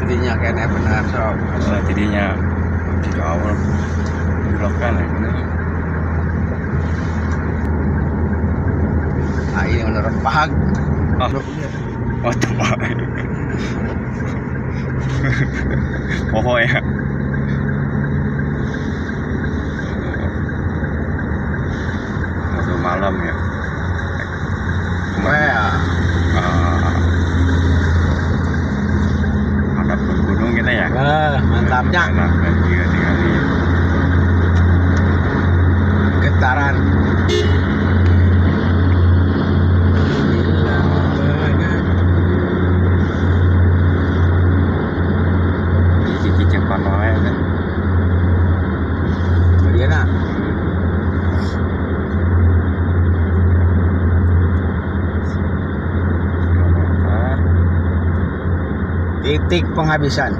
tidinya kene bener sob. Masalah tidinya di awal belokan ya bener. Ah ini menurut pahag. Ah. Oh tepat. Oh ya. Udah malam ya. Wah, Ada pun gunung kita ya. mantapnya Enak dan tiga kali. getaran. Cici cepat wae kan. Bagaimana? Titik penghabisan.